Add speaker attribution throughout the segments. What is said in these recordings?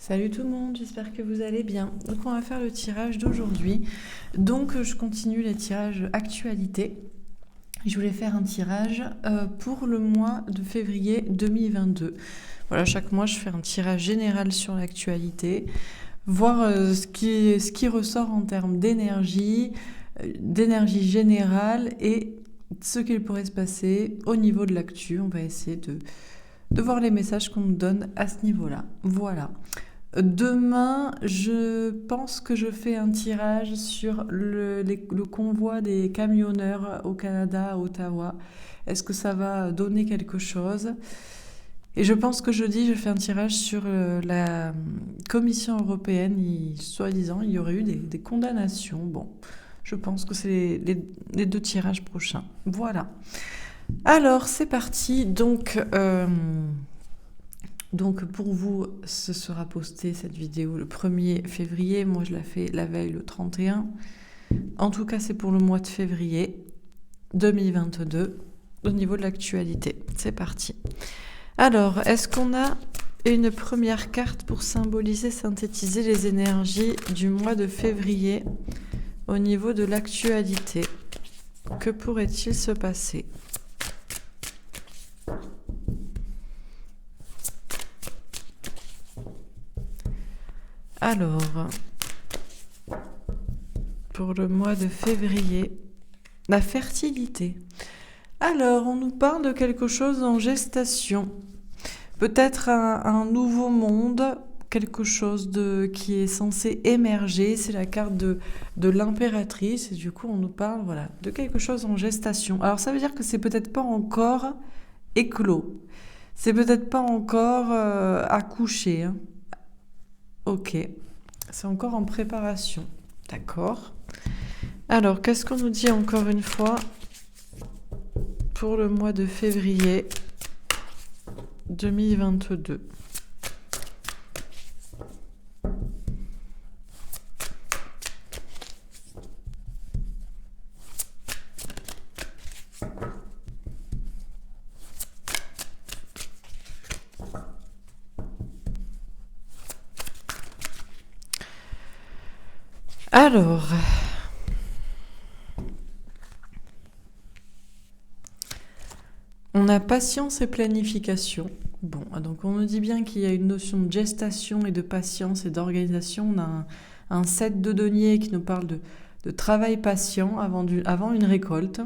Speaker 1: Salut tout le monde, j'espère que vous allez bien. Donc on va faire le tirage d'aujourd'hui. Donc je continue les tirages actualité. Je voulais faire un tirage pour le mois de février 2022. Voilà, chaque mois je fais un tirage général sur l'actualité, voir ce qui ressort en termes d'énergie générale et ce qu'il pourrait se passer au niveau de l'actu. On va essayer de voir les messages qu'on nous donne à ce niveau-là. Voilà. Demain, je pense que je fais un tirage sur le convoi des camionneurs au Canada, à Ottawa. Est-ce que ça va donner quelque chose? Et je pense que jeudi, je fais un tirage sur la Commission européenne. Soi-disant, il y aurait eu des condamnations. Bon, je pense que c'est les deux tirages prochains. Voilà. Alors, c'est parti. Donc pour vous, ce sera posté cette vidéo le 1er février. Moi, je la fais la veille le 31. En tout cas, c'est pour le mois de février 2022 au niveau de l'actualité. C'est parti. Alors, est-ce qu'on a une première carte pour symboliser, synthétiser les énergies du mois de février au niveau de l'actualité? Que pourrait-il se passer ? Alors, pour le mois de février, la fertilité. Alors, on nous parle de quelque chose en gestation. Peut-être un nouveau monde, quelque chose qui est censé émerger. C'est la carte de l'impératrice. Et du coup, on nous parle de quelque chose en gestation. Alors, ça veut dire que c'est peut-être pas encore éclos. C'est peut-être pas encore accouché, hein. Ok, c'est encore en préparation. D'accord. Alors, qu'est-ce qu'on nous dit encore une fois pour le mois de février 2022 ? Alors, on a patience et planification. Bon, donc on nous dit bien qu'il y a une notion de gestation et de patience et d'organisation. On a un set de deniers qui nous parle de travail patient avant une récolte.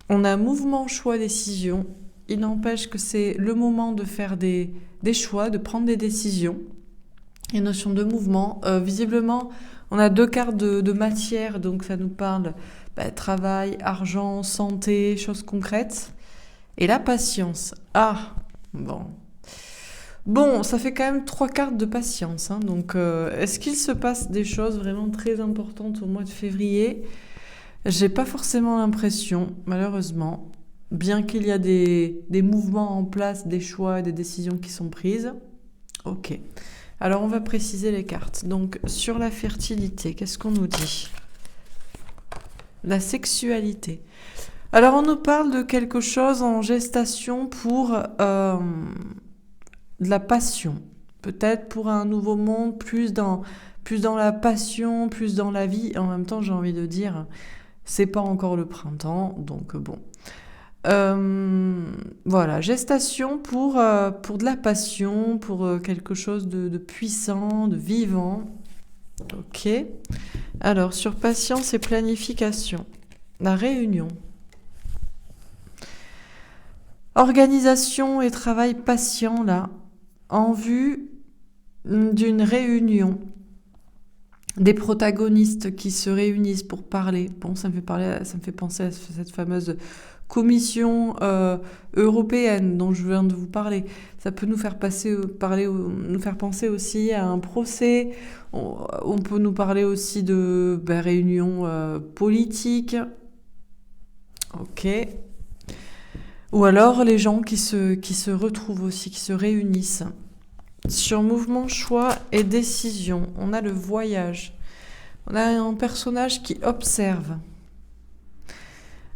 Speaker 1: On a mouvement, choix, décision. Il n'empêche que c'est le moment de faire des choix, de prendre des décisions. Et notion de mouvement. Visiblement, on a deux cartes de matière, donc ça nous parle travail, argent, santé, choses concrètes. Et la patience. Ah, bon. Bon, ça fait quand même 3 cartes de patience. Hein, donc, est-ce qu'il se passe des choses vraiment très importantes au mois de février ? J'ai pas forcément l'impression, malheureusement. Bien qu'il y a des mouvements en place, des choix, des décisions qui sont prises. Ok. Alors, on va préciser les cartes. Donc, sur la fertilité, qu'est-ce qu'on nous dit ? La sexualité. Alors, on nous parle de quelque chose en gestation pour de la passion. Peut-être pour un nouveau monde, plus dans la passion, plus dans la vie. En même temps, j'ai envie de dire, c'est pas encore le printemps, donc bon. Voilà, gestation pour de la passion, pour quelque chose de puissant, de vivant. Ok. Alors, sur patience et planification, la réunion. Organisation et travail patient, là, en vue d'une réunion. Des protagonistes qui se réunissent pour parler. Bon, ça me fait penser à cette fameuse commission européenne dont je viens de vous parler. Ça peut nous faire nous faire penser aussi à un procès. On peut nous parler aussi de réunions politiques. Ok. Ou alors les gens qui se retrouvent aussi, qui se réunissent. Sur mouvement, choix et décision, on a le voyage. On a un personnage qui observe.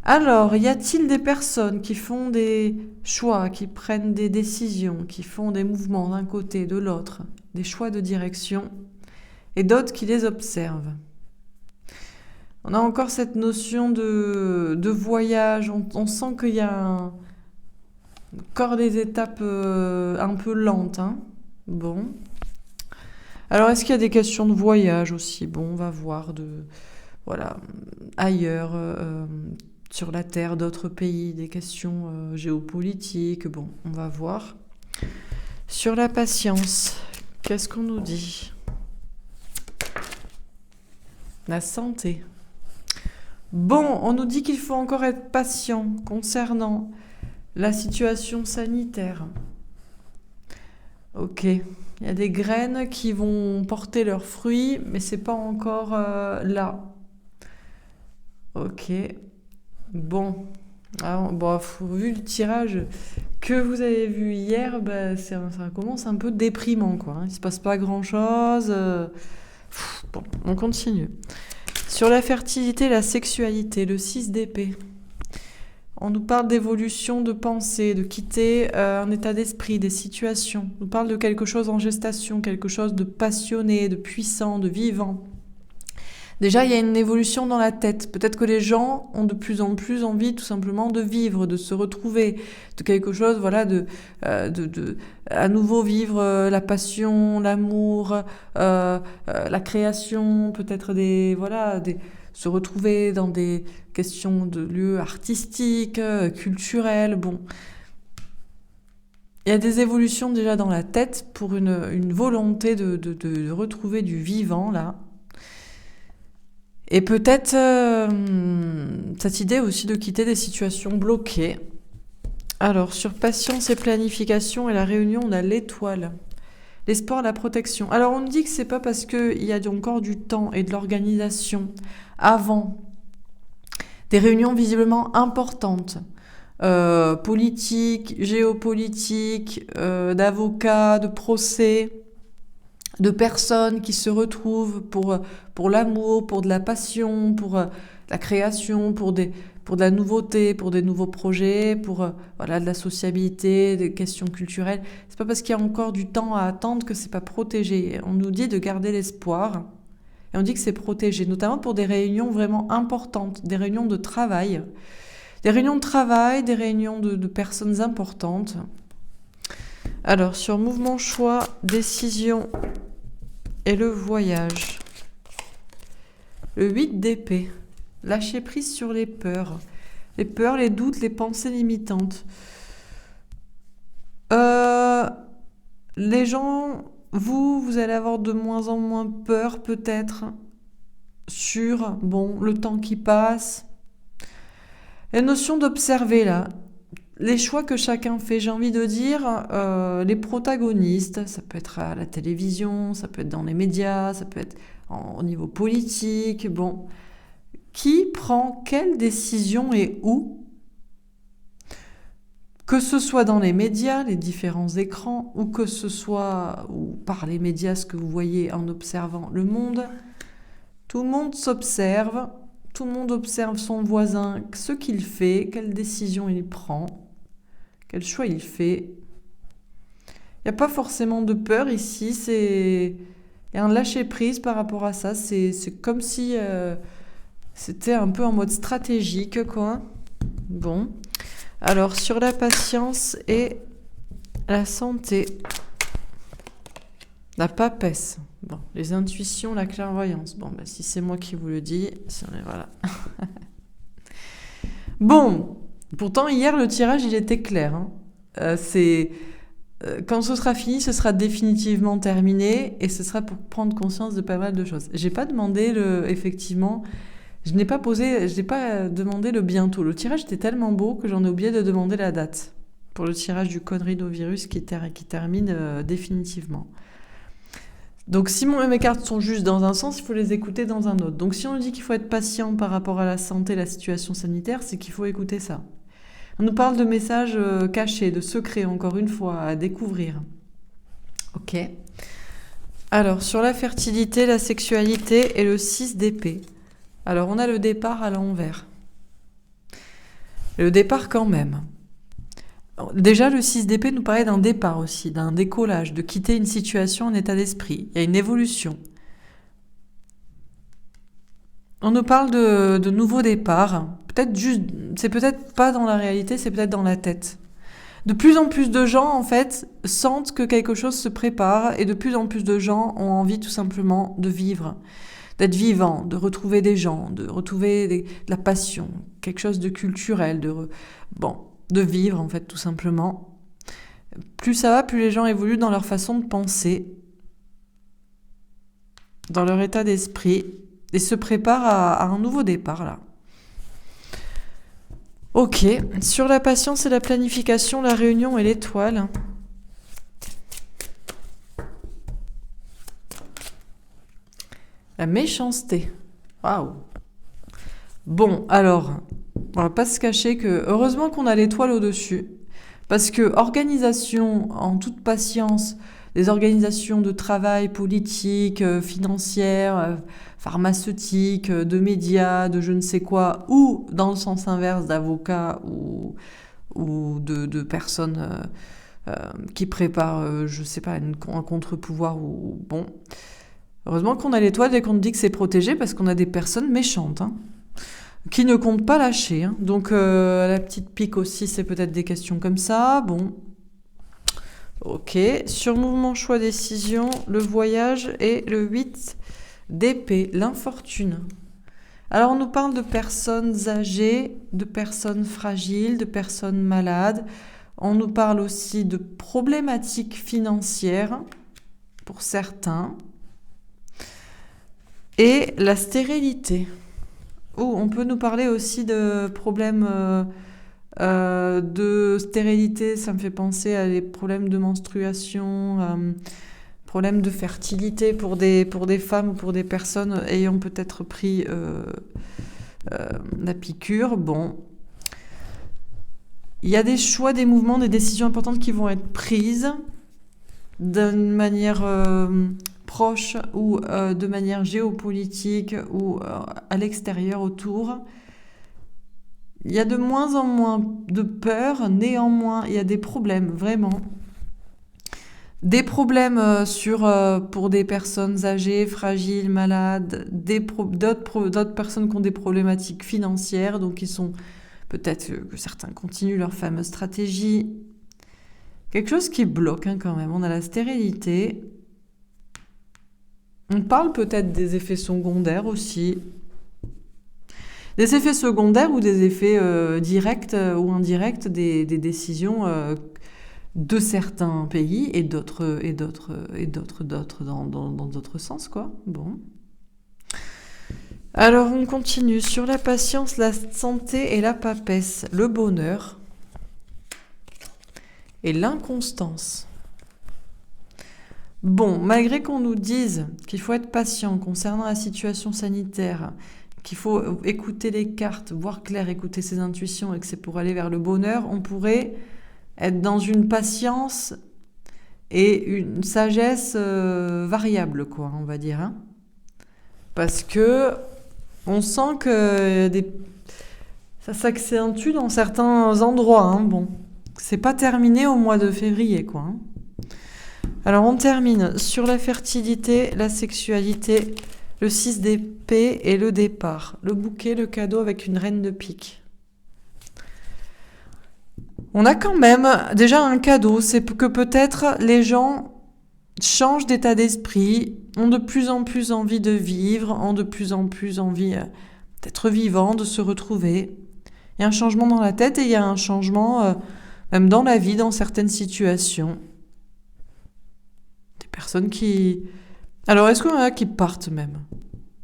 Speaker 1: Alors, y a-t-il des personnes qui font des choix, qui prennent des décisions, qui font des mouvements d'un côté, de l'autre, des choix de direction, et d'autres qui les observent? On a encore cette notion de voyage, on sent qu'il y a encore des étapes un peu lentes, hein. Bon. Alors, est-ce qu'il y a des questions de voyage aussi? Bon, on va voir voilà, ailleurs, sur la Terre, d'autres pays, des questions géopolitiques. Bon, on va voir. Sur la patience, qu'est-ce qu'on nous dit? La santé. Bon, on nous dit qu'il faut encore être patient concernant la situation sanitaire. Ok, il y a des graines qui vont porter leurs fruits, mais c'est pas encore là. Ok, bon. Alors, bon, vu le tirage que vous avez vu hier, bah, ça commence un peu déprimant, quoi, hein. Il se passe pas grand-chose. Bon, on continue. Sur la fertilité, la sexualité, le 6 d'épée. On nous parle d'évolution de pensée, de quitter un état d'esprit, des situations. On nous parle de quelque chose en gestation, quelque chose de passionné, de puissant, de vivant. Déjà, il y a une évolution dans la tête. Peut-être que les gens ont de plus en plus envie tout simplement de vivre, de se retrouver, de quelque chose, voilà, à nouveau vivre la passion, l'amour, la création, peut-être se retrouver dans des questions de lieux artistiques, culturels. Bon, il y a des évolutions déjà dans la tête pour une volonté de retrouver du vivant là. Et peut-être cette idée aussi de quitter des situations bloquées. Alors, sur patience et planification et la réunion, on a l'étoile. L'espoir, la protection. Alors, on nous dit que c'est pas parce qu'il y a encore du temps et de l'organisation avant des réunions visiblement importantes, politiques, géopolitiques, d'avocats, de procès, de personnes qui se retrouvent pour l'amour, pour de la passion, pour la création, pour de la nouveauté, pour des nouveaux projets, pour de la sociabilité, des questions culturelles. C'est pas parce qu'il y a encore du temps à attendre que c'est pas protégé. On nous dit de garder l'espoir et on dit que c'est protégé, notamment pour des réunions vraiment importantes, des réunions de travail, des réunions de personnes importantes. Alors, sur mouvement, choix, décision et le voyage. Le 8 d'épée. Lâcher prise sur les peurs. Les peurs, les doutes, les pensées limitantes. Les gens, vous allez avoir de moins en moins peur peut-être sur, le temps qui passe. La notion d'observer là. Les choix que chacun fait, j'ai envie de dire, les protagonistes, ça peut être à la télévision, ça peut être dans les médias, ça peut être au niveau politique, qui prend quelle décision et où? Que ce soit dans les médias, les différents écrans, ou que ce soit ou par les médias, ce que vous voyez en observant le monde, tout le monde s'observe, tout le monde observe son voisin, ce qu'il fait, quelle décision il prend. Quel choix il fait? Il n'y a pas forcément de peur ici, il y a un lâcher-prise par rapport à ça. C'est comme si c'était un peu en mode stratégique, quoi. Bon. Alors, sur la patience et la santé. La papesse. Bon, les intuitions, la clairvoyance. Si c'est moi qui vous le dis, voilà. Bon. Pourtant, hier, le tirage, il était clair. Hein. Quand ce sera fini, ce sera définitivement terminé et ce sera pour prendre conscience de pas mal de choses. J'ai pas demandé effectivement, je n'ai pas demandé le bientôt. Le tirage était tellement beau que j'en ai oublié de demander la date pour le tirage du coronavirus qui termine définitivement. Donc, si mes cartes sont justes dans un sens, il faut les écouter dans un autre. Donc, si on dit qu'il faut être patient par rapport à la santé, la situation sanitaire, c'est qu'il faut écouter ça. On nous parle de messages cachés, de secrets, encore une fois, à découvrir. Ok. Alors, sur la fertilité, la sexualité et le 6 d'épée. Alors, on a le départ à l'envers. Et le départ quand même. Déjà, le 6 d'épée nous parlait d'un départ aussi, d'un décollage, de quitter une situation, un état d'esprit. Il y a une évolution. On nous parle de nouveaux départs. Peut-être juste, c'est peut-être pas dans la réalité, c'est peut-être dans la tête. De plus en plus de gens, en fait, sentent que quelque chose se prépare et de plus en plus de gens ont envie tout simplement de vivre, d'être vivant, de retrouver des gens, de retrouver de la passion, quelque chose de culturel, de vivre, en fait, tout simplement. Plus ça va, plus les gens évoluent dans leur façon de penser, dans leur état d'esprit, et se préparent à un nouveau départ, là. Ok, sur la patience et la planification, la réunion et l'étoile. La méchanceté. Waouh. Bon, alors, on va pas se cacher que heureusement qu'on a l'étoile au-dessus, parce que organisation en toute patience, des organisations de travail politique, financières, pharmaceutiques, de médias, de je ne sais quoi, ou dans le sens inverse d'avocats ou de personnes qui préparent, je sais pas, un contre-pouvoir ou bon. Heureusement qu'on a l'étoile et qu'on dit que c'est protégé parce qu'on a des personnes méchantes, hein, qui ne comptent pas lâcher. Hein. Donc la petite pique aussi, c'est peut-être des questions comme ça. Bon, ok. Sur mouvement, choix, décision, le voyage et le 8 d'épée, l'infortune. Alors on nous parle de personnes âgées, de personnes fragiles, de personnes malades. On nous parle aussi de problématiques financières pour certains. Et la stérilité. On peut nous parler aussi de problèmes de stérilité, ça me fait penser à des problèmes de menstruation, problèmes de fertilité pour des femmes ou pour des personnes ayant peut-être pris la piqûre. Bon, il y a des choix, des mouvements, des décisions importantes qui vont être prises d'une manière proche ou de manière géopolitique ou à l'extérieur autour. Il y a de moins en moins de peur, néanmoins il y a des problèmes, vraiment. Des problèmes pour des personnes âgées, fragiles, malades, d'autres personnes qui ont des problématiques financières, donc ils sont peut-être que certains continuent leur fameuse stratégie. Quelque chose qui bloque hein, quand même. On a la stérilité. On parle peut-être des effets secondaires aussi. Des effets secondaires ou des effets directs ou indirects des décisions de certains pays et d'autres dans d'autres sens, quoi. Bon. Alors, on continue. Sur la patience, la santé et la papesse, le bonheur et l'inconstance. Bon, malgré qu'on nous dise qu'il faut être patient concernant la situation sanitaire, qu'il faut écouter les cartes, voir clair, écouter ses intuitions et que c'est pour aller vers le bonheur, on pourrait être dans une patience et une sagesse variable, quoi, on va dire. Hein. Parce que on sent que ça s'accentue dans certains endroits. Hein, bon, c'est pas terminé au mois de février, quoi. Hein. Alors on termine sur la fertilité, la sexualité, le 6 d'épée et le départ. Le bouquet, le cadeau avec une reine de pique. On a quand même déjà un cadeau, c'est que peut-être les gens changent d'état d'esprit, ont de plus en plus envie de vivre, ont de plus en plus envie d'être vivants, de se retrouver. Il y a un changement dans la tête et il y a un changement même dans la vie, dans certaines situations. Des personnes qui... Alors, est-ce qu'il y en a qui partent même ?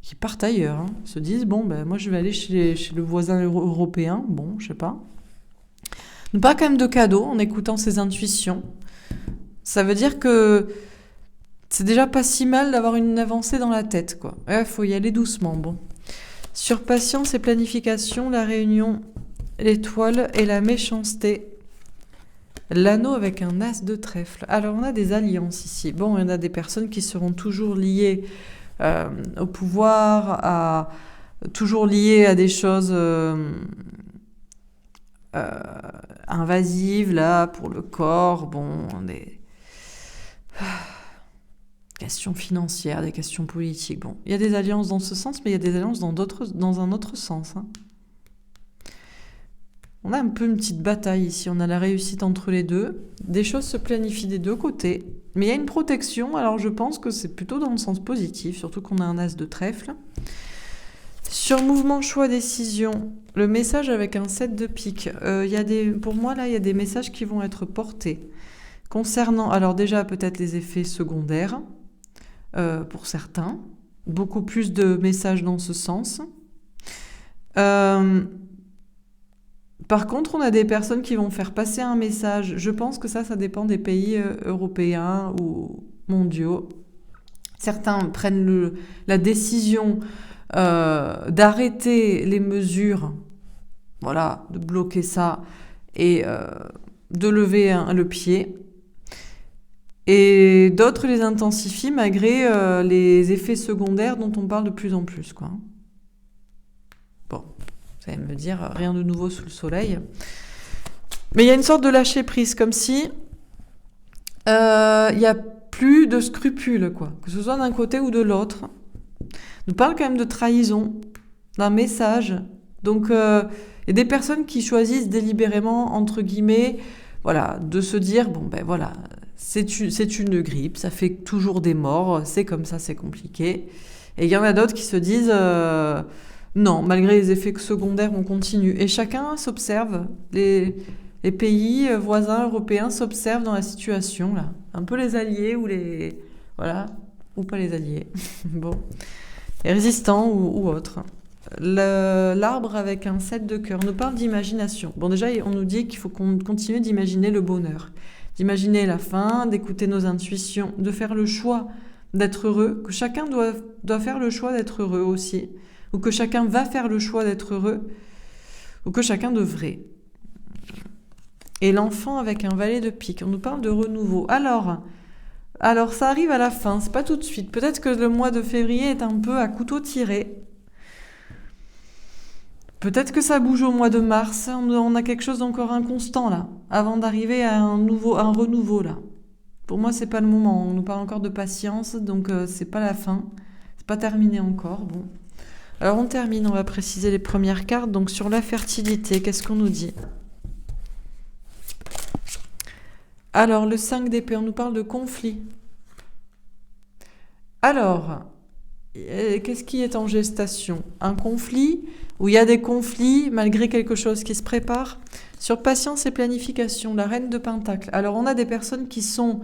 Speaker 1: Qui partent ailleurs, hein, se disent, bon, ben moi je vais aller chez le voisin européen, bon, je sais pas. Ne pas quand même de cadeau en écoutant ses intuitions. Ça veut dire que c'est déjà pas si mal d'avoir une avancée dans la tête, quoi. Ouais, faut y aller doucement, bon. Sur patience et planification, la réunion, l'étoile et la méchanceté. L'anneau avec un as de trèfle. Alors, on a des alliances ici. Bon, il y en a des personnes qui seront toujours liées au pouvoir, toujours liées à des choses euh, invasives, là, pour le corps, bon, des questions financières, des questions politiques. Bon, il y a des alliances dans ce sens, mais il y a des alliances dans un autre sens. Hein. On a un peu une petite bataille ici, on a la réussite entre les deux. Des choses se planifient des deux côtés, mais il y a une protection, alors je pense que c'est plutôt dans le sens positif, surtout qu'on a un as de trèfle. Sur mouvement, choix, décision, le message avec un 7 de pique, pour moi là, il y a des messages qui vont être portés. Concernant, alors déjà peut-être les effets secondaires, pour certains, beaucoup plus de messages dans ce sens. Par contre, on a des personnes qui vont faire passer un message. Je pense que ça dépend des pays européens ou mondiaux. Certains prennent la décision d'arrêter les mesures, voilà, de bloquer ça et de lever le pied. Et d'autres les intensifient malgré les effets secondaires dont on parle de plus en plus, quoi. Bon. Vous allez me dire, rien de nouveau sous le soleil. Mais il y a une sorte de lâcher prise, comme si il n'y a plus de scrupules, quoi. Que ce soit d'un côté ou de l'autre. On nous parle quand même de trahison, d'un message. Donc, il y a des personnes qui choisissent délibérément, entre guillemets, voilà, de se dire, bon, ben voilà, c'est une grippe, ça fait toujours des morts, c'est comme ça, c'est compliqué. Et il y en a d'autres qui se disent... non, malgré les effets secondaires, on continue. Et chacun s'observe. Les pays voisins européens s'observent dans la situation, là. Un peu les alliés ou les... Voilà. Ou pas les alliés. Bon. Les résistants ou autres. L'arbre avec un 7 de cœur nous parle d'imagination. Bon, déjà, on nous dit qu'il faut qu'on continue d'imaginer le bonheur. D'imaginer la fin, d'écouter nos intuitions, de faire le choix d'être heureux. Que chacun doit faire le choix d'être heureux aussi. Ou que chacun va faire le choix d'être heureux, ou que chacun devrait. Et l'enfant avec un valet de pique, on nous parle de renouveau. Alors ça arrive à la fin, c'est pas tout de suite. Peut-être que le mois de février est un peu à couteau tiré. Peut-être que ça bouge au mois de mars, on a quelque chose d'encore inconstant là, avant d'arriver à un renouveau là. Pour moi, c'est pas le moment, on nous parle encore de patience, donc c'est pas la fin, c'est pas terminé encore, bon. Alors on termine, on va préciser les premières cartes. Donc sur la fertilité, qu'est-ce qu'on nous dit? Alors le 5 d'épée, on nous parle de conflit. Alors, qu'est-ce qui est en gestation? Un conflit où il y a des conflits malgré quelque chose qui se prépare? Sur patience et planification, la reine de Pentacle. Alors on a des personnes qui font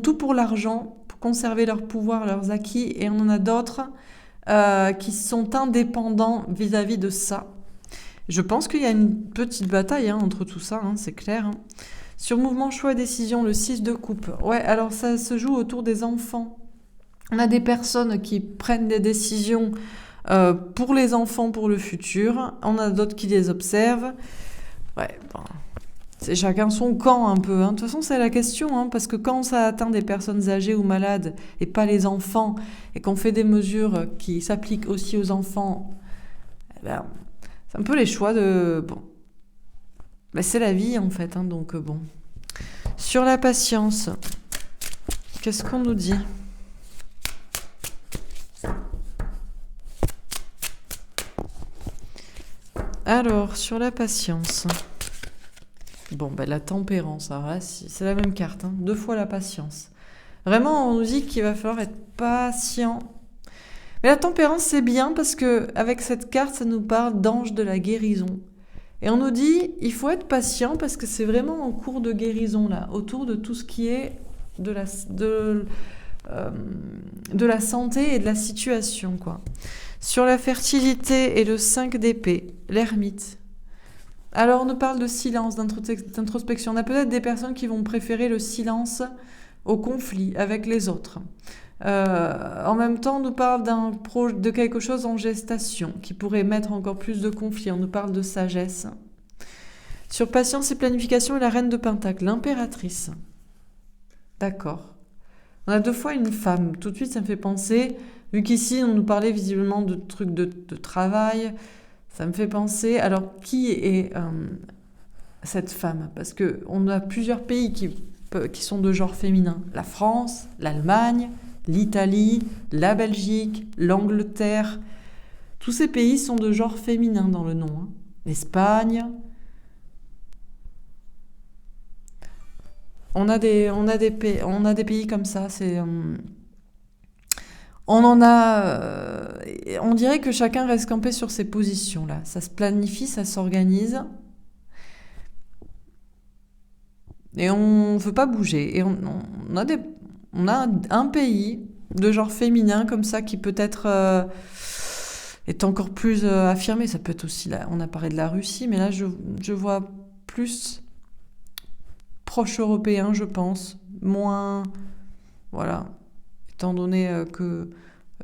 Speaker 1: tout pour l'argent, pour conserver leur pouvoir, leurs acquis, et on en a d'autres qui sont indépendants vis-à-vis de ça. Je pense qu'il y a une petite bataille entre tout ça, c'est clair. Hein. Sur mouvement, choix, décision, le 6 de coupe. Ouais, alors ça se joue autour des enfants. On a des personnes qui prennent des décisions pour les enfants, pour le futur. On a d'autres qui les observent. Ouais, bon, c'est chacun son camp un peu. De toute façon, c'est la question, parce que quand ça atteint des personnes âgées ou malades et pas les enfants, et qu'on fait des mesures qui s'appliquent aussi aux enfants, c'est un peu les choix de... Bon, c'est la vie en fait, donc bon. Sur la patience, qu'est-ce qu'on nous dit ? Alors, sur la patience... Bon, la tempérance, alors là, c'est la même carte, 2 fois la patience. Vraiment, on nous dit qu'il va falloir être patient. Mais la tempérance, c'est bien parce que avec cette carte, ça nous parle d'ange de la guérison. Et on nous dit, il faut être patient parce que c'est vraiment en cours de guérison, là, autour de tout ce qui est de la santé et de la situation, quoi. Sur la fertilité et le 5 d'épée, l'ermite. Alors, on nous parle de silence, d'introspection. On a peut-être des personnes qui vont préférer le silence au conflit avec les autres. En même temps, on nous parle de quelque chose en gestation qui pourrait mettre encore plus de conflits. On nous parle de sagesse. Sur patience et planification et la reine de Pentacle, l'impératrice. D'accord. On a 2 fois une femme. Tout de suite, ça me fait penser, vu qu'ici, on nous parlait visiblement de trucs de travail... Ça me fait penser, alors qui est cette femme? Parce qu'on a plusieurs pays qui sont de genre féminin. La France, l'Allemagne, l'Italie, la Belgique, l'Angleterre. Tous ces pays sont de genre féminin dans le nom. Hein. L'Espagne. On a des pays comme ça. On dirait que chacun reste campé sur ses positions là. Ça se planifie, ça s'organise. Et on ne veut pas bouger. Et on a un pays de genre féminin comme ça qui peut-être est encore plus affirmé. Ça peut être aussi, là, on a parlé de la Russie, mais là je vois plus proche européen, je pense. Moins, voilà, étant donné que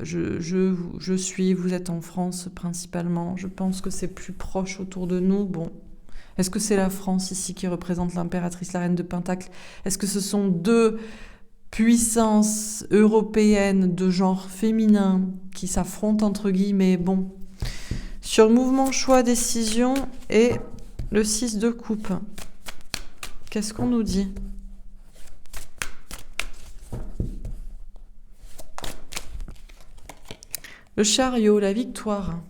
Speaker 1: vous êtes en France principalement, je pense que c'est plus proche autour de nous. Bon. Est-ce que c'est la France ici qui représente l'impératrice, la reine de Pentacle? Est-ce que ce sont deux puissances européennes de genre féminin qui s'affrontent entre guillemets? Bon. Sur le mouvement choix décision et le 6 de coupe. Qu'est-ce qu'on nous dit? Le chariot, la victoire.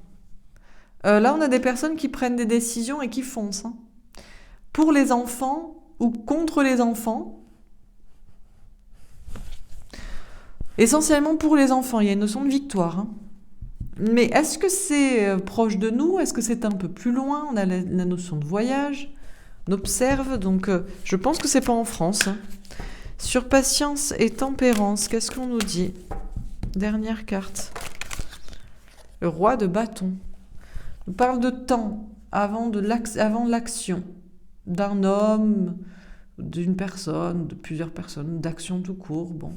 Speaker 1: Là, on a des personnes qui prennent des décisions et qui foncent. Hein. Pour les enfants ou contre les enfants. Essentiellement pour les enfants, il y a une notion de victoire. Hein. Mais est-ce que c'est proche de nous? Est-ce que c'est un peu plus loin? On a la notion de voyage. On observe, donc je pense que c'est pas en France. Hein. Sur patience et tempérance, qu'est-ce qu'on nous dit? Dernière carte. Le roi de bâton. On parle de temps avant l'action d'un homme, d'une personne, de plusieurs personnes, d'action tout court. Bon,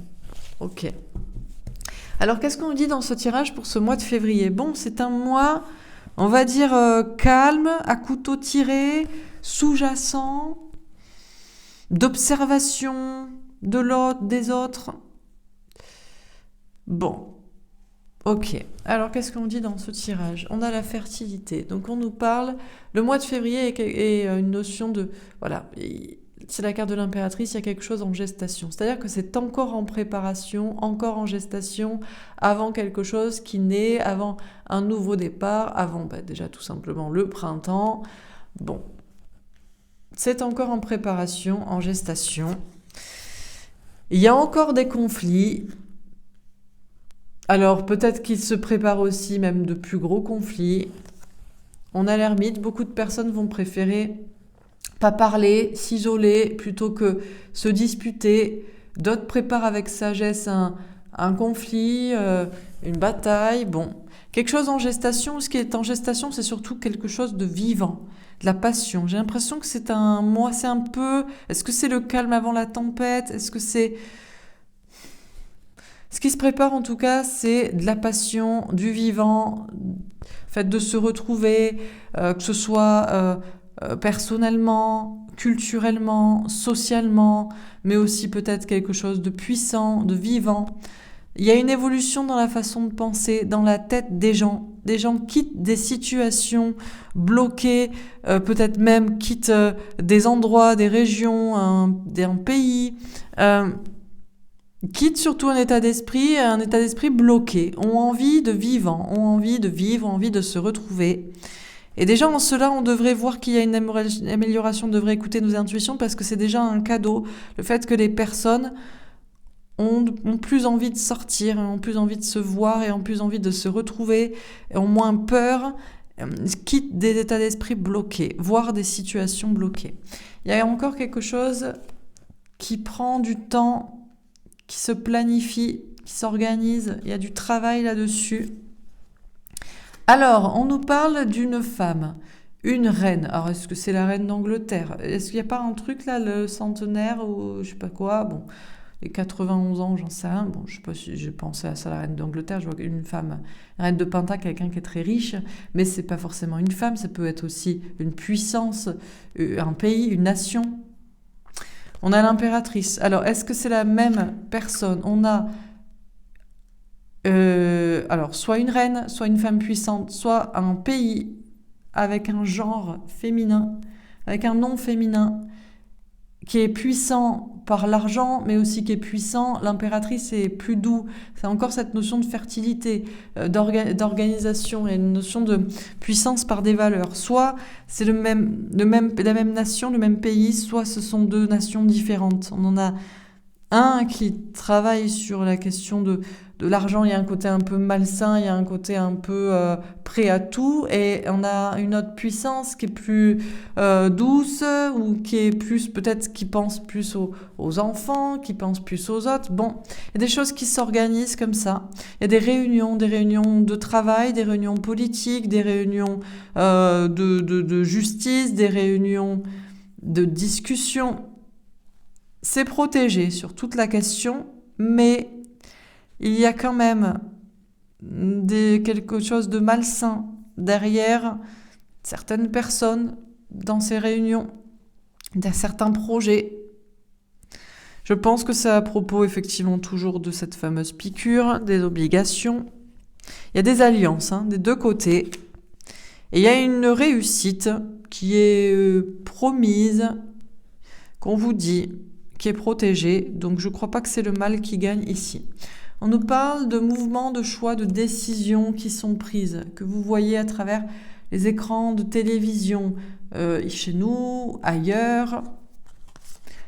Speaker 1: ok. Alors, qu'est-ce qu'on dit dans ce tirage pour ce mois de février? Bon, c'est un mois, on va dire, calme, à couteau tiré, sous-jacent, d'observation de l'autre, des autres. Bon. Ok, alors qu'est-ce qu'on dit dans ce tirage? On a la fertilité, donc on nous parle, le mois de février est une notion de, voilà, c'est la carte de l'impératrice, il y a quelque chose en gestation, c'est-à-dire que c'est encore en préparation, encore en gestation, avant quelque chose qui naît, avant un nouveau départ, avant déjà tout simplement le printemps, bon, c'est encore en préparation, en gestation, il y a encore des conflits. Alors, peut-être qu'il se prépare aussi même de plus gros conflits. On a l'ermite, beaucoup de personnes vont préférer pas parler, s'isoler, plutôt que se disputer. D'autres préparent avec sagesse un conflit, une bataille. Bon, quelque chose en gestation. Ce qui est en gestation, c'est surtout quelque chose de vivant, de la passion. J'ai l'impression que c'est un mois, c'est un peu... Est-ce que c'est le calme avant la tempête? Est-ce que c'est... Ce qui se prépare en tout cas, c'est de la passion, du vivant, fait de se retrouver, que ce soit personnellement, culturellement, socialement, mais aussi peut-être quelque chose de puissant, de vivant. Il y a une évolution dans la façon de penser, dans la tête des gens. Des gens quittent des situations bloquées, peut-être même quittent des endroits, des régions, un pays. Quittent surtout un état d'esprit bloqué, ont envie de vivre, ont envie de se retrouver. Et déjà en cela, on devrait voir qu'il y a une amélioration, on devrait écouter nos intuitions parce que c'est déjà un cadeau. Le fait que les personnes ont plus envie de sortir, ont plus envie de se voir et ont plus envie de se retrouver, et ont moins peur, quittent des états d'esprit bloqués, voire des situations bloquées. Il y a encore quelque chose qui prend du temps, qui se planifie, qui s'organise. Il y a du travail là-dessus. Alors, on nous parle d'une femme, une reine. Alors, est-ce que c'est la reine d'Angleterre? Est-ce qu'il n'y a pas un truc là, le centenaire ou je sais pas quoi? Bon, les 91 ans, j'en sais rien. Bon, je sais pas si j'ai pensé à ça, la reine d'Angleterre. Je vois une femme, une reine de Pentacle, quelqu'un qui est très riche, mais c'est pas forcément une femme. Ça peut être aussi une puissance, un pays, une nation. On a l'impératrice. Alors, est-ce que c'est la même personne? On a alors soit une reine, soit une femme puissante, soit un pays avec un genre féminin, avec un nom féminin qui est puissant par l'argent, mais aussi qui est puissant. L'impératrice est plus doux. C'est encore cette notion de fertilité, d'organisation et une notion de puissance par des valeurs. Soit c'est la même nation, le même pays, soit ce sont deux nations différentes. On en a un qui travaille sur la question de l'argent, il y a un côté un peu malsain, il y a un côté un peu prêt à tout, et on a une autre puissance qui est plus douce, ou qui est plus, peut-être, qui pense plus aux enfants, qui pense plus aux autres. Bon, il y a des choses qui s'organisent comme ça. Il y a des réunions de travail, des réunions politiques, des réunions de justice, des réunions de discussion. C'est protégé sur toute la question, mais il y a quand même quelque chose de malsain derrière certaines personnes dans ces réunions, dans certains projets. Je pense que c'est à propos effectivement toujours de cette fameuse piqûre, des obligations. Il y a des alliances des deux côtés. Et il y a une réussite qui est promise, qu'on vous dit, qui est protégée. Donc je ne crois pas que c'est le mal qui gagne ici. On nous parle de mouvements, de choix, de décisions qui sont prises, que vous voyez à travers les écrans de télévision, chez nous, ailleurs,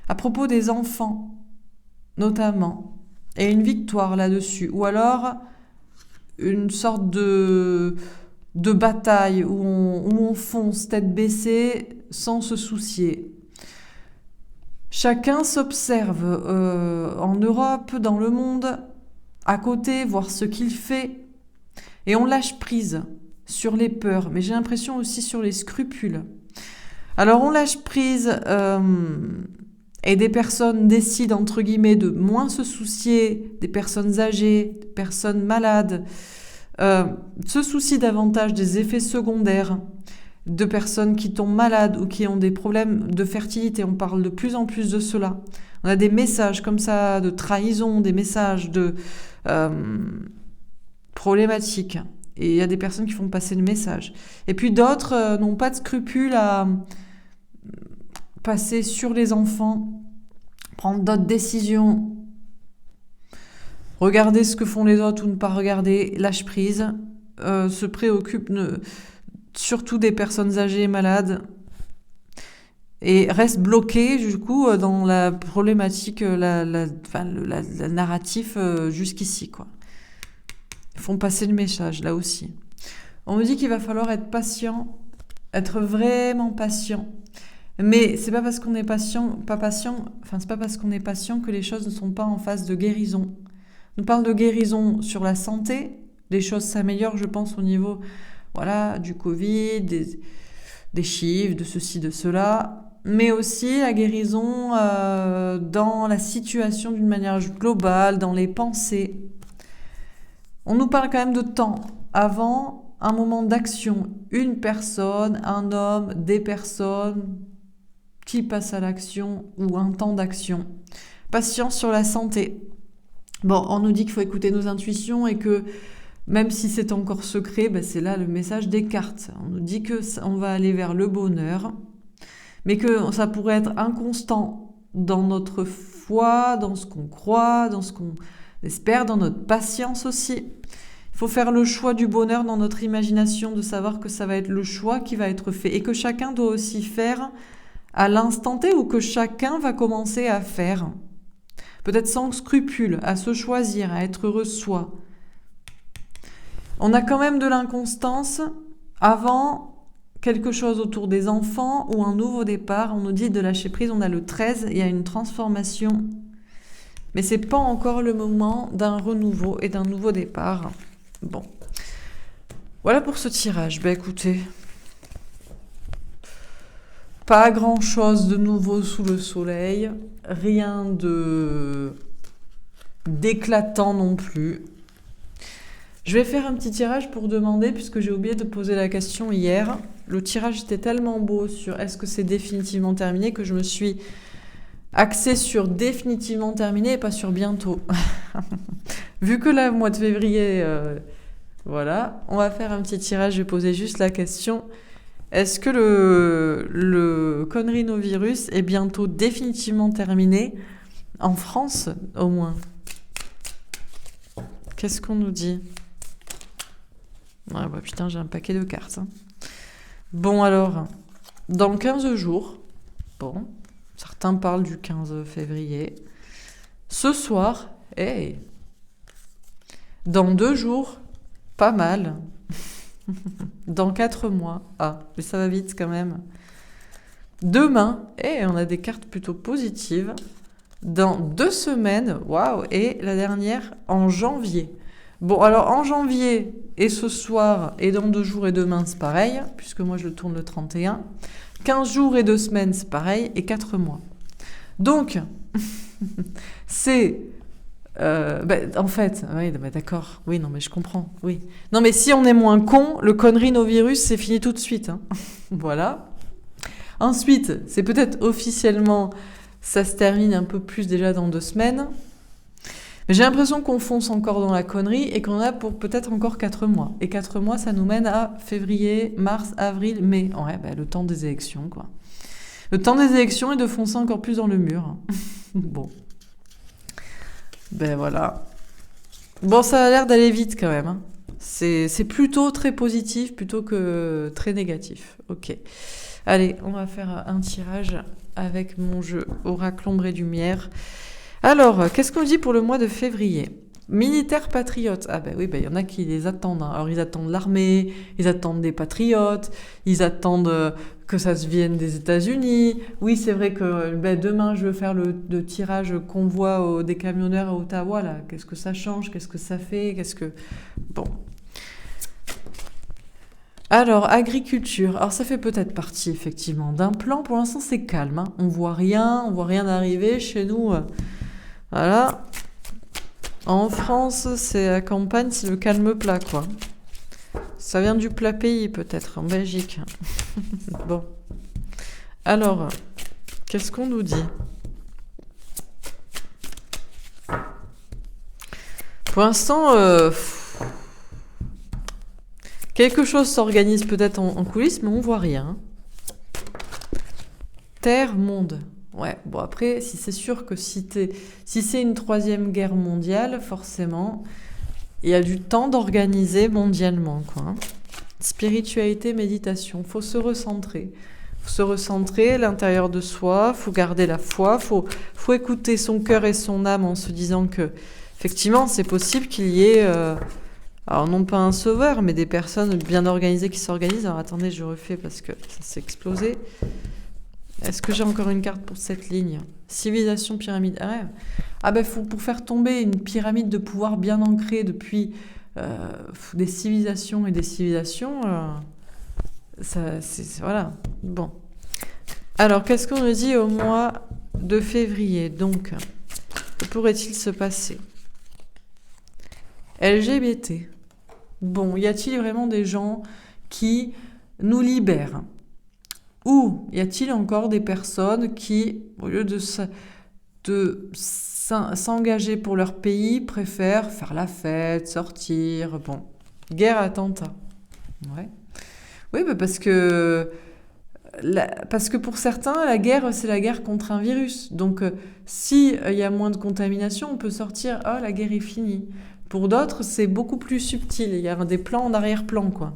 Speaker 1: à propos des enfants, notamment, et une victoire là-dessus, ou alors une sorte de bataille où on fonce tête baissée sans se soucier. Chacun s'observe en Europe, dans le monde, à côté, voir ce qu'il fait, et on lâche prise sur les peurs, mais j'ai l'impression aussi sur les scrupules. Alors on lâche prise et des personnes décident, entre guillemets, de moins se soucier des personnes âgées, des personnes malades, se soucient davantage des effets secondaires de personnes qui tombent malades ou qui ont des problèmes de fertilité. On parle de plus en plus de cela. On a des messages comme ça de trahison, des messages de problématiques. Et il y a des personnes qui font passer le message. Et puis d'autres n'ont pas de scrupules à passer sur les enfants, prendre d'autres décisions, regarder ce que font les autres ou ne pas regarder, lâche prise, se préoccupe surtout des personnes âgées et malades, et reste bloqué du coup dans la problématique, la narratif jusqu'ici, quoi. Ils font passer le message là aussi. On me dit qu'il va falloir être patient, être vraiment patient. Mais c'est pas parce qu'on est c'est pas parce qu'on est patient que les choses ne sont pas en phase de guérison. On parle de guérison sur la santé, les choses s'améliorent, je pense, au niveau du Covid, des chiffres, de ceci, de cela, mais aussi la guérison dans la situation d'une manière globale, dans les pensées. On nous parle quand même de temps avant un moment d'action, une personne, un homme, des personnes qui passent à l'action ou un temps d'action. Patience sur la santé. Bon, on nous dit qu'il faut écouter nos intuitions et que même si c'est encore secret, c'est là le message des cartes. On nous dit qu'on va aller vers le bonheur, mais que ça pourrait être inconstant dans notre foi, dans ce qu'on croit, dans ce qu'on espère, dans notre patience aussi. Il faut faire le choix du bonheur dans notre imagination, de savoir que ça va être le choix qui va être fait et que chacun doit aussi faire à l'instant T, ou que chacun va commencer à faire, peut-être sans scrupule, à se choisir, à être heureux soi. On a quand même de l'inconstance avant quelque chose autour des enfants ou un nouveau départ. On nous dit de lâcher prise, on a le 13, il y a une transformation. Mais c'est pas encore le moment d'un renouveau et d'un nouveau départ. Bon. Voilà pour ce tirage. Écoutez, pas grand-chose de nouveau sous le soleil. Rien d'éclatant non plus. Je vais faire un petit tirage pour demander, puisque j'ai oublié de poser la question hier. Le tirage était tellement beau sur est-ce que c'est définitivement terminé que je me suis axée sur définitivement terminé et pas sur bientôt. Vu que là, mois de février, on va faire un petit tirage. Je vais poser juste la question Est-ce que le conrinovirus est bientôt définitivement terminé en France, au moins? Qu'est-ce qu'on nous dit? Ouais, bah putain, j'ai un paquet de cartes. Hein. Bon, alors, dans 15 jours, bon, certains parlent du 15 février. Ce soir, hey, dans 2 jours, pas mal. Dans 4 mois, ah, mais ça va vite quand même. Demain, et on a des cartes plutôt positives. Dans 2 semaines, waouh, et la dernière en janvier. Bon, alors en janvier, et ce soir, et dans 2 jours et demain, c'est pareil, puisque moi je le tourne le 31. 15 jours et 2 semaines, c'est pareil, et 4 mois. Donc, c'est... en fait, oui, bah, d'accord, oui, non, mais je comprends, oui. Non, mais si on est moins con, le conrinovirus, c'est fini tout de suite. Hein. Voilà. Ensuite, c'est peut-être officiellement, ça se termine un peu plus déjà dans 2 semaines. Mais j'ai l'impression qu'on fonce encore dans la connerie et qu'on a pour peut-être encore 4 mois. Et 4 mois, ça nous mène à février, mars, avril, mai. Ouais, bah, le temps des élections, quoi. Le temps des élections est de foncer encore plus dans le mur. Bon. Ben voilà. Bon, ça a l'air d'aller vite quand même. Hein. C'est plutôt très positif plutôt que très négatif. Ok. Allez, on va faire un tirage avec mon jeu Oracle Ombre et Lumière. Alors, qu'est-ce qu'on dit pour le mois de février? Militaires patriotes. Ah ben oui, ben, y en a qui les attendent. Hein. Alors ils attendent l'armée, ils attendent des patriotes, ils attendent que ça se vienne des États-Unis. Oui, c'est vrai que ben, demain je veux faire le tirage convoi des camionneurs à Ottawa. Là, qu'est-ce que ça change? Qu'est-ce que ça fait? Qu'est-ce que bon. Alors, agriculture. Alors, ça fait peut-être partie, effectivement, d'un plan. Pour l'instant, c'est calme. Hein. On voit rien arriver chez nous. Voilà. En France, c'est la campagne, c'est le calme plat, quoi. Ça vient du plat pays, peut-être, en Belgique. Bon. Alors, qu'est-ce qu'on nous dit? Pour l'instant, quelque chose s'organise peut-être en coulisses, mais on voit rien. Terre, monde. Ouais, bon après, si c'est sûr que si c'est une 3e guerre mondiale, forcément, il y a du temps d'organiser mondialement, quoi. Spiritualité, méditation, faut se recentrer. Faut se recentrer à l'intérieur de soi, faut garder la foi, faut écouter son cœur et son âme en se disant que, effectivement, c'est possible qu'il y ait, alors non pas un sauveur, mais des personnes bien organisées qui s'organisent. Alors attendez, je refais parce que ça s'est explosé. Est-ce que j'ai encore une carte pour cette ligne? Civilisation, pyramide. Ah ouais. Ah ben, pour faire tomber une pyramide de pouvoir bien ancrée depuis des civilisations et des civilisations, voilà. Bon. Alors, qu'est-ce qu'on nous dit au mois de février? Donc, que pourrait-il se passer? LGBT. Bon, y a-t-il vraiment des gens qui nous libèrent? Ou y a-t-il encore des personnes qui, au lieu de s'engager pour leur pays, préfèrent faire la fête, sortir, bon, guerre, attentat. Ouais. Oui, bah parce que pour certains, la guerre, c'est la guerre contre un virus. Donc, si il y a moins de contamination, on peut sortir, ah, la guerre est finie. Pour d'autres, c'est beaucoup plus subtil. Il y a des plans en arrière-plan, quoi.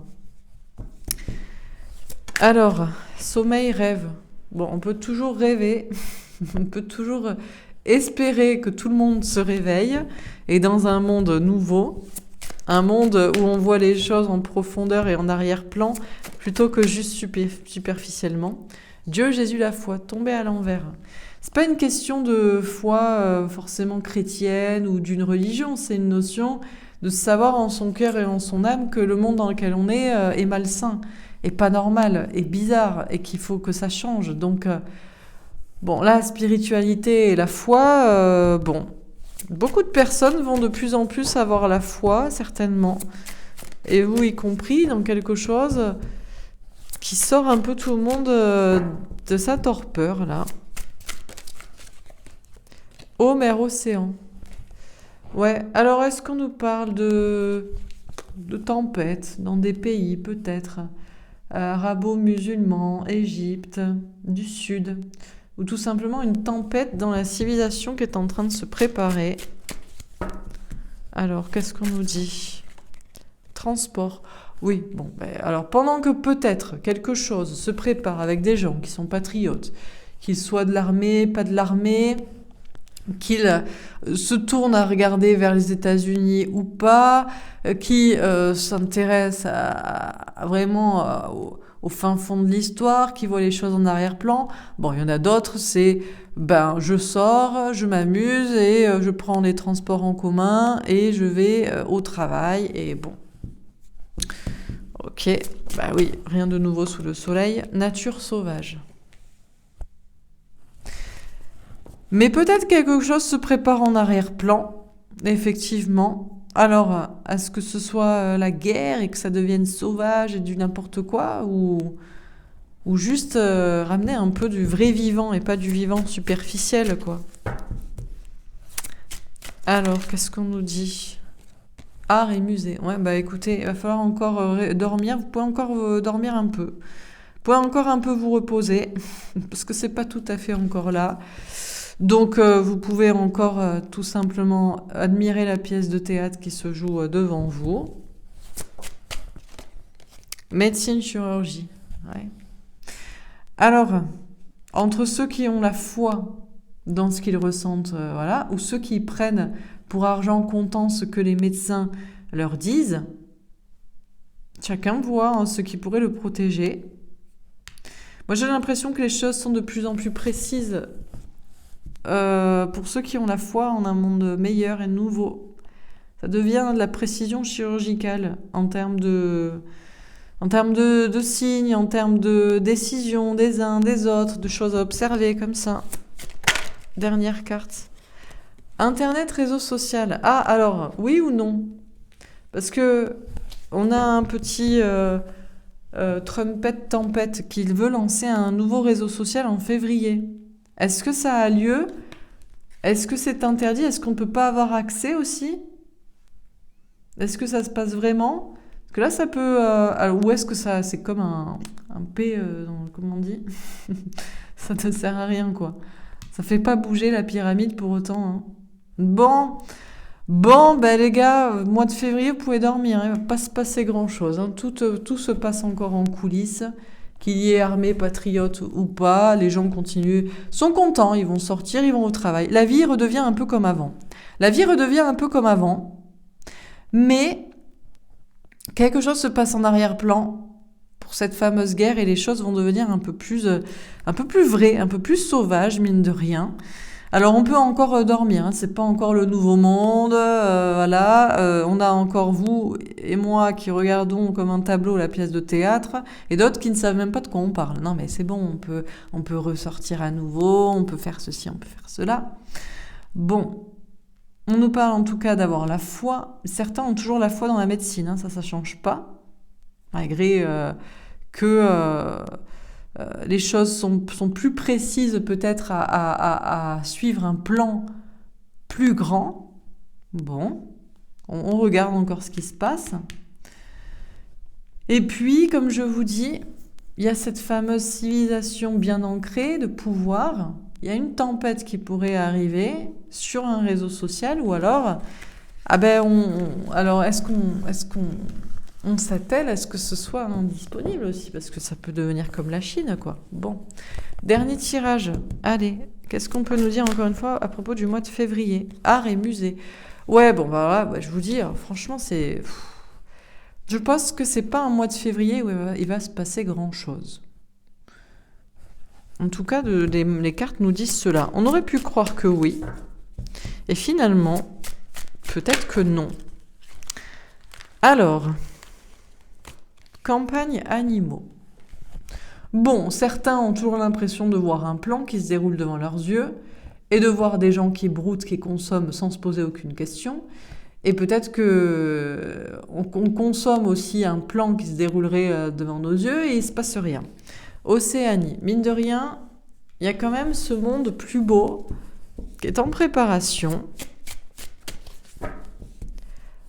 Speaker 1: Alors, sommeil, rêve. Bon, on peut toujours rêver, on peut toujours espérer que tout le monde se réveille et dans un monde nouveau, un monde où on voit les choses en profondeur et en arrière-plan plutôt que juste superficiellement. Dieu, Jésus, la foi, tombé à l'envers. C'est pas une question de foi forcément chrétienne ou d'une religion, c'est une notion de savoir en son cœur et en son âme que le monde dans lequel on est malsain. Et pas normal, et bizarre, et qu'il faut que ça change. Donc, bon, la spiritualité et la foi, bon, beaucoup de personnes vont de plus en plus avoir la foi, certainement, et vous y compris, dans quelque chose qui sort un peu tout le monde de sa torpeur, là. Eau, mer, océan. Ouais, alors est-ce qu'on nous parle de tempêtes dans des pays, peut-être arabo-musulman, Égypte, du Sud, ou tout simplement une tempête dans la civilisation qui est en train de se préparer. Alors, qu'est-ce qu'on nous dit? Transport. Oui, bon, alors pendant que peut-être quelque chose se prépare avec des gens qui sont patriotes, qu'ils soient de l'armée, pas de l'armée, qu'ils se tournent à regarder vers les États-Unis ou pas, qui s'intéressent vraiment au fin fond de l'histoire, qui voient les choses en arrière-plan. Bon, il y en a d'autres, c'est je sors, je m'amuse et je prends les transports en commun et je vais au travail et bon. Ok, oui, rien de nouveau sous le soleil. Nature sauvage. Mais peut-être quelque chose se prépare en arrière-plan, effectivement. Alors, est-ce que ce soit la guerre et que ça devienne sauvage et du n'importe quoi, ou juste ramener un peu du vrai vivant et pas du vivant superficiel, quoi. Alors, qu'est-ce qu'on nous dit? Art et musée. Ouais, écoutez, il va falloir encore dormir. Vous pouvez encore dormir un peu. Vous pouvez encore un peu vous reposer, parce que c'est pas tout à fait encore là. Donc, vous pouvez encore tout simplement admirer la pièce de théâtre qui se joue devant vous. Médecine, chirurgie. Ouais. Alors, entre ceux qui ont la foi dans ce qu'ils ressentent, ou ceux qui prennent pour argent comptant ce que les médecins leur disent, chacun voit ce qui pourrait le protéger. Moi, j'ai l'impression que les choses sont de plus en plus précises pour ceux qui ont la foi en un monde meilleur et nouveau. Ça devient de la précision chirurgicale en termes de signes, en termes de décisions des uns, des autres, de choses à observer comme ça. Dernière carte. Internet, réseau social. Ah, alors, oui ou non? Parce que on a un petit Trumpet tempête qui veut lancer un nouveau réseau social en février. Est-ce que ça a lieu? Est-ce que c'est interdit? Est-ce qu'on ne peut pas avoir accès aussi? Est-ce que ça se passe vraiment? Parce que là, ça peut... ou est-ce que ça, c'est comme un P, comment on dit? Ça ne sert à rien, quoi. Ça fait pas bouger la pyramide pour autant. Hein. Bon, les gars, mois de février, vous pouvez dormir. Il ne va pas se passer grand-chose. Hein. Tout se passe encore en coulisses. Qu'il y ait armée, patriote ou pas, les gens continuent, sont contents, ils vont sortir, ils vont au travail. La vie redevient un peu comme avant. Mais quelque chose se passe en arrière-plan pour cette fameuse guerre et les choses vont devenir un peu plus vraies, un peu plus sauvages, mine de rien. Alors on peut encore dormir, hein, c'est pas encore le nouveau monde, on a encore vous et moi qui regardons comme un tableau la pièce de théâtre, et d'autres qui ne savent même pas de quoi on parle. Non mais c'est bon, on peut ressortir à nouveau, on peut faire ceci, on peut faire cela. Bon, on nous parle en tout cas d'avoir la foi. Certains ont toujours la foi dans la médecine, hein, ça change pas, malgré que... les choses sont plus précises peut-être à suivre un plan plus grand. Bon, on regarde encore ce qui se passe. Et puis, comme je vous dis, il y a cette fameuse civilisation bien ancrée de pouvoir. Il y a une tempête qui pourrait arriver sur un réseau social ou alors, alors est-ce qu'on on s'attelle à ce que ce soit indisponible aussi, parce que ça peut devenir comme la Chine, quoi. Bon, dernier tirage. Allez, qu'est-ce qu'on peut nous dire encore une fois à propos du mois de février? Art et musée. Ouais, je vous dis, franchement, c'est... Je pense que c'est pas un mois de février où il va se passer grand-chose. En tout cas, les cartes nous disent cela. On aurait pu croire que oui, et finalement, peut-être que non. Alors... Campagne animaux. Bon, certains ont toujours l'impression de voir un plan qui se déroule devant leurs yeux et de voir des gens qui broutent, qui consomment sans se poser aucune question. Et peut-être qu'on consomme aussi un plan qui se déroulerait devant nos yeux et il ne se passe rien. Océanie, mine de rien, il y a quand même ce monde plus beau qui est en préparation.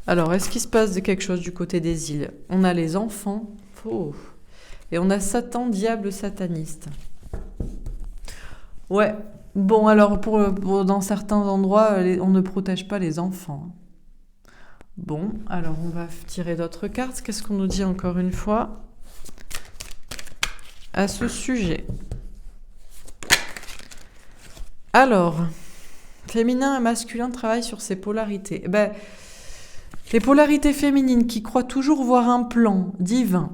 Speaker 1: Alors, est-ce qu'il se passe quelque chose du côté des îles? On a les enfants. Et on a Satan, diable, sataniste. Ouais. Bon, alors, dans certains endroits, on ne protège pas les enfants. Bon, alors on va tirer d'autres cartes. Qu'est-ce qu'on nous dit encore une fois à ce sujet? Alors, féminin et masculin travaillent sur ces polarités. Les polarités féminines qui croient toujours voir un plan divin,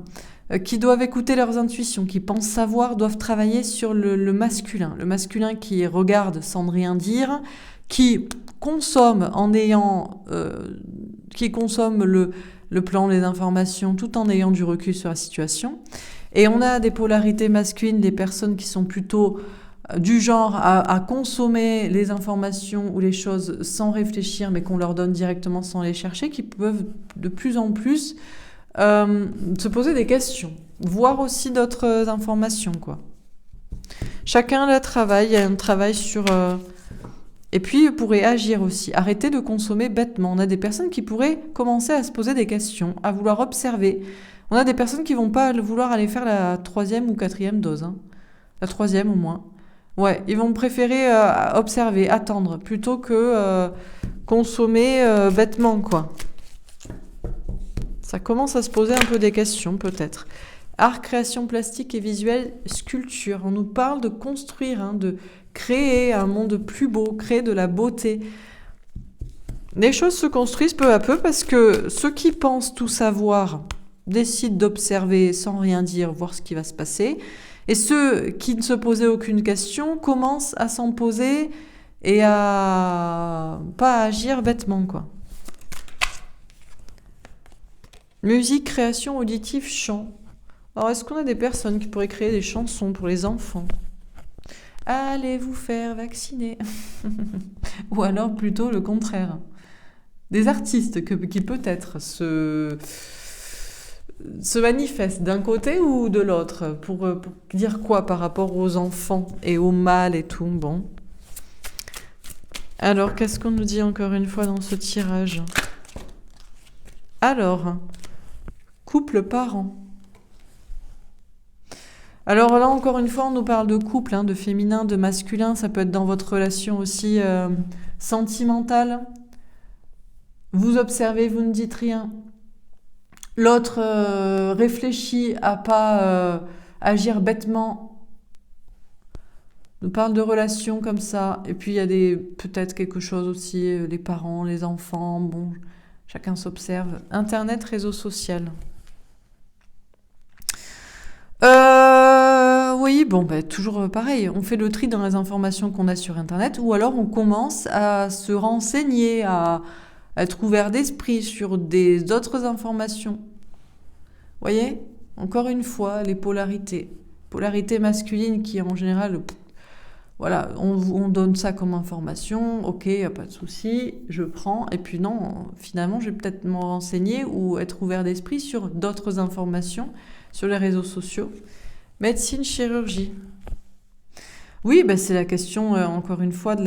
Speaker 1: qui doivent écouter leurs intuitions, qui pensent savoir, doivent travailler sur le masculin. Le masculin qui regarde sans rien dire, qui consomme qui consomme le plan, les informations, tout en ayant du recul sur la situation. Et on a des polarités masculines, des personnes qui sont plutôt du genre à consommer les informations ou les choses sans réfléchir, mais qu'on leur donne directement sans les chercher, qui peuvent de plus en plus se poser des questions, voir aussi d'autres informations, quoi. Chacun a un travail sur... Et puis, pourrait agir aussi. Arrêter de consommer bêtement. On a des personnes qui pourraient commencer à se poser des questions, à vouloir observer. On a des personnes qui vont pas vouloir aller faire la 3e ou 4e dose. La 3e au moins. Ouais, ils vont préférer observer, attendre, plutôt que consommer bêtement, quoi. Ça commence à se poser un peu des questions, peut-être. Art, création plastique et visuelle, sculpture. On nous parle de construire, de créer un monde plus beau, créer de la beauté. Les choses se construisent peu à peu parce que ceux qui pensent tout savoir décident d'observer sans rien dire, voir ce qui va se passer. Et ceux qui ne se posaient aucune question commencent à s'en poser et à pas agir bêtement, quoi. Musique, création auditive, chant. Alors, est-ce qu'on a des personnes qui pourraient créer des chansons pour les enfants ? Allez vous faire vacciner. Ou alors plutôt le contraire. Des artistes qui peut-être se manifestent d'un côté ou de l'autre pour dire quoi par rapport aux enfants et au mal et tout. Bon. Alors, qu'est-ce qu'on nous dit encore une fois dans ce tirage ? Alors, couple parent. Alors là, encore une fois, on nous parle de couple, de féminin, de masculin. Ça peut être dans votre relation aussi sentimentale. Vous observez, vous ne dites rien. L'autre réfléchit à pas agir bêtement. On nous parle de relations comme ça. Et puis, il y a peut-être quelque chose aussi, les parents, les enfants. Bon, chacun s'observe. Internet, réseau social. Oui, bon, toujours pareil. On fait le tri dans les informations qu'on a sur Internet, ou alors on commence à se renseigner, à être ouvert d'esprit sur des autres informations. Vous voyez ? Encore une fois, les polarités. Polarité masculine qui, en général, voilà, on donne ça comme information, ok, y a pas de souci, je prends, et puis non, finalement, je vais peut-être me renseigner ou être ouvert d'esprit sur d'autres informations sur les réseaux sociaux. Médecine, chirurgie. Oui, c'est la question, encore une fois, de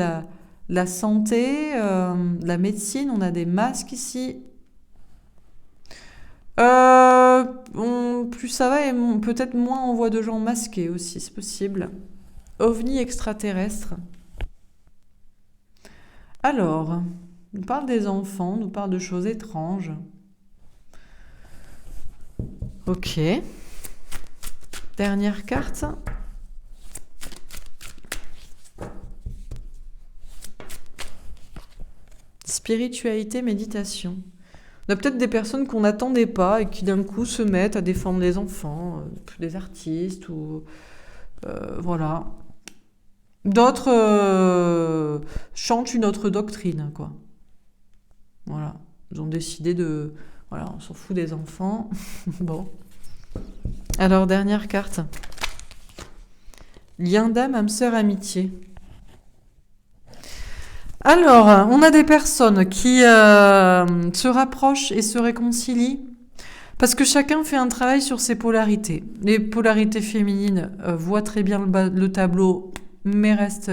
Speaker 1: la santé, de la médecine. On a des masques ici. Plus ça va, et peut-être moins on voit de gens masqués aussi, c'est possible. OVNI extraterrestre. Alors, on nous parle des enfants, on nous parle de choses étranges. Ok. Dernière carte. Spiritualité, méditation. On a peut-être des personnes qu'on n'attendait pas et qui d'un coup se mettent à défendre les enfants, des artistes ou... voilà. D'autres chantent une autre doctrine, quoi. Voilà. Ils ont décidé de... Voilà, on s'en fout des enfants. Bon. Alors, dernière carte. Lien d'âme, âme sœur, amitié. Alors, on a des personnes qui se rapprochent et se réconcilient parce que chacun fait un travail sur ses polarités. Les polarités féminines voient très bien le tableau, mais restent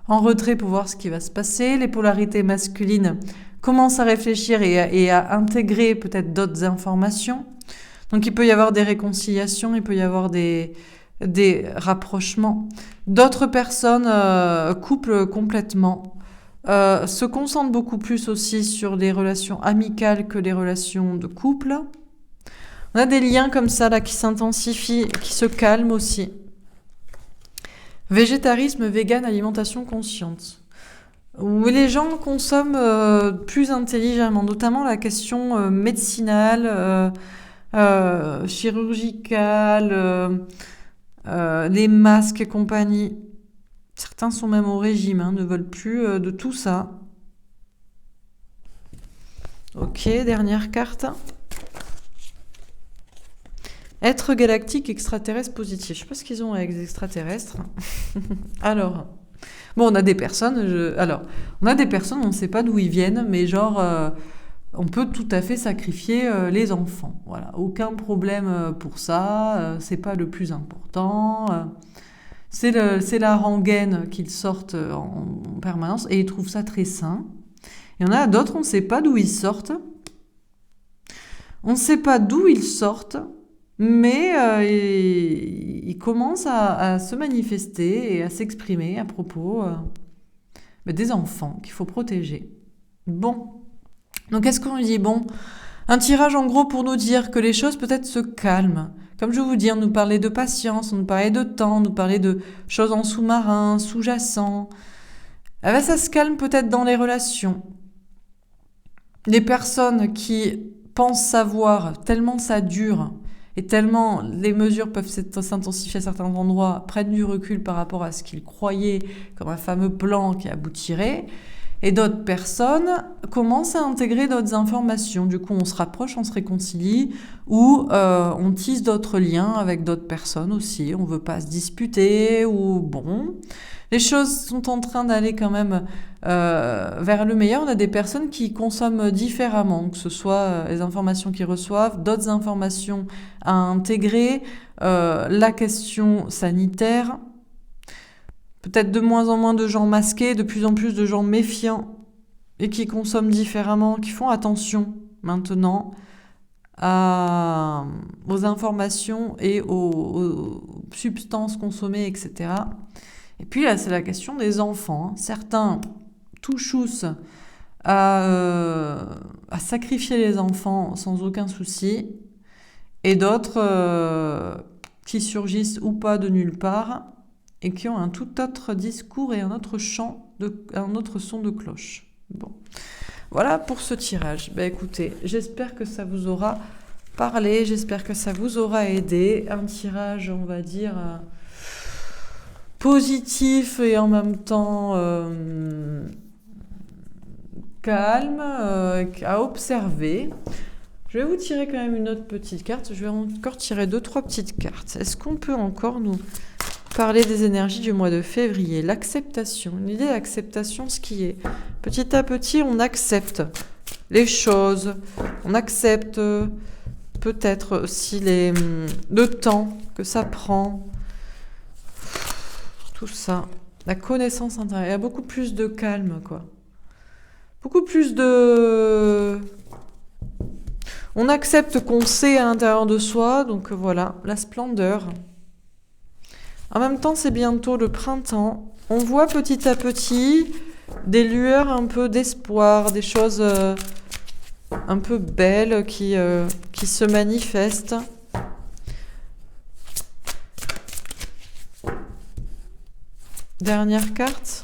Speaker 1: en retrait pour voir ce qui va se passer. Les polarités masculines commencent à réfléchir et à intégrer peut-être d'autres informations. Donc il peut y avoir des réconciliations, il peut y avoir des rapprochements. D'autres personnes couplent complètement, se concentrent beaucoup plus aussi sur les relations amicales que les relations de couple. On a des liens comme ça là qui s'intensifient, qui se calment aussi. Végétarisme, vegan, alimentation consciente. Où les gens consomment plus intelligemment, notamment la question médicinale, chirurgicale, les masques et compagnie. Certains sont même au régime, ne veulent plus de tout ça. Ok, dernière carte. Être galactique, extraterrestre, positif. Je sais pas ce qu'ils ont avec les extraterrestres. Alors, bon, on a des personnes, on ne sait pas d'où ils viennent, mais genre, on peut tout à fait sacrifier les enfants. Voilà, aucun problème pour ça, c'est pas le plus important. C'est la rengaine qu'ils sortent en permanence et ils trouvent ça très sain. Il y en a d'autres, on ne sait pas d'où ils sortent. On ne sait pas d'où ils sortent. Mais il commence à se manifester et à s'exprimer à propos des enfants qu'il faut protéger. Bon, donc qu'est-ce qu'on dit? Bon, un tirage en gros pour nous dire que les choses peut-être se calment. Comme je vous dis, on nous parlait de patience, on nous parlait de temps, on nous parlait de choses en sous-marin, sous-jacent. Eh ben, ça se calme peut-être dans les relations. Les personnes qui pensent savoir, tellement ça dure, et tellement les mesures peuvent s'intensifier à certains endroits, prennent du recul par rapport à ce qu'ils croyaient comme un fameux plan qui aboutirait, et d'autres personnes commencent à intégrer d'autres informations. Du coup, on se rapproche, on se réconcilie, ou on tisse d'autres liens avec d'autres personnes aussi. On ne veut pas se disputer, ou bon... Les choses sont en train d'aller quand même vers le meilleur. On a des personnes qui consomment différemment, que ce soit les informations qu'ils reçoivent, d'autres informations à intégrer, la question sanitaire, peut-être de moins en moins de gens masqués, de plus en plus de gens méfiants et qui consomment différemment, qui font attention maintenant aux informations et aux substances consommées, etc. Et puis là, c'est la question des enfants. Certains touchoussent à sacrifier les enfants sans aucun souci, et d'autres qui surgissent ou pas de nulle part et qui ont un tout autre discours et un autre un autre son de cloche. Bon, voilà pour ce tirage. Écoutez, j'espère que ça vous aura parlé, j'espère que ça vous aura aidé. Un tirage, on va dire... positif et en même temps calme, à observer. Je vais vous tirer quand même une autre petite carte. Je vais encore tirer 2-3 petites cartes. Est-ce qu'on peut encore nous parler des énergies du mois de février? L'acceptation, une idée d'acceptation, ce qui est. Petit à petit, on accepte les choses. On accepte peut-être aussi le temps que ça prend. Tout ça, la connaissance intérieure, il y a beaucoup plus de calme, quoi. Beaucoup plus de... On accepte qu'on sait à l'intérieur de soi, donc voilà, la splendeur. En même temps, c'est bientôt le printemps. On voit petit à petit des lueurs un peu d'espoir, des choses un peu belles qui se manifestent. Dernière carte.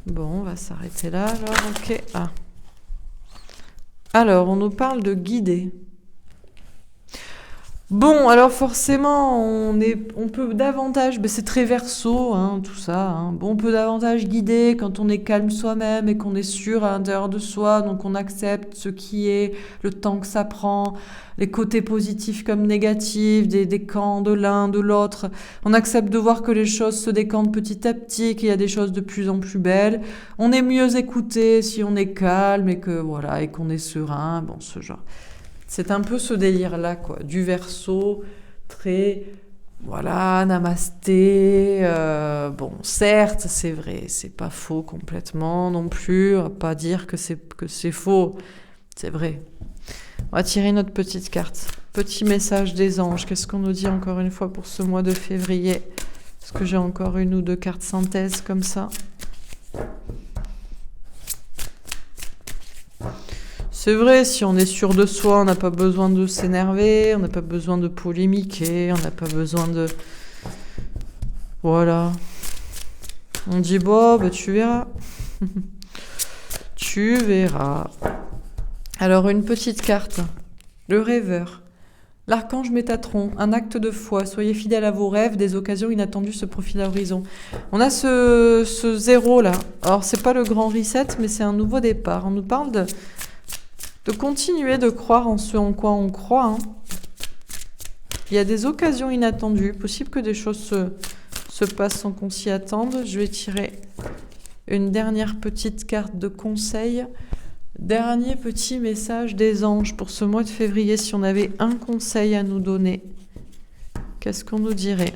Speaker 1: Bon, on va s'arrêter là alors, ok. Alors, on nous parle de guider. Bon, alors forcément, on peut davantage, c'est très verso, tout ça. Bon, on peut davantage guider quand on est calme soi-même et qu'on est sûr à l'intérieur de soi, donc on accepte ce qui est, le temps que ça prend, les côtés positifs comme négatifs, des camps de l'un, de l'autre. On accepte de voir que les choses se décantent petit à petit, qu'il y a des choses de plus en plus belles. On est mieux écouté si on est calme et que voilà, et qu'on est serein, bon, ce genre. C'est un peu ce délire-là, quoi, du verso, très, voilà, namasté, bon, certes, c'est vrai, c'est pas faux complètement non plus. On va pas dire que c'est faux. C'est vrai. On va tirer notre petite carte. Petit message des anges. Qu'est-ce qu'on nous dit encore une fois pour ce mois de février? Est-ce que j'ai encore une ou deux cartes synthèse comme ça? C'est vrai, si on est sûr de soi, on n'a pas besoin de s'énerver, on n'a pas besoin de polémiquer, on n'a pas besoin de... Voilà. On dit, bon, bah, tu verras. Tu verras. Alors, une petite carte. Le rêveur. L'archange Métatron, un acte de foi. Soyez fidèles à vos rêves, des occasions inattendues se profilent à l'horizon. On a ce zéro là. Alors, c'est pas le grand reset, mais c'est un nouveau départ. On nous parle de continuer de croire en ce en quoi on croit. Hein. Il y a des occasions inattendues. Possible que des choses se passent sans qu'on s'y attende. Je vais tirer une dernière petite carte de conseil. Dernier petit message des anges pour ce mois de février. Si on avait un conseil à nous donner, qu'est-ce qu'on nous dirait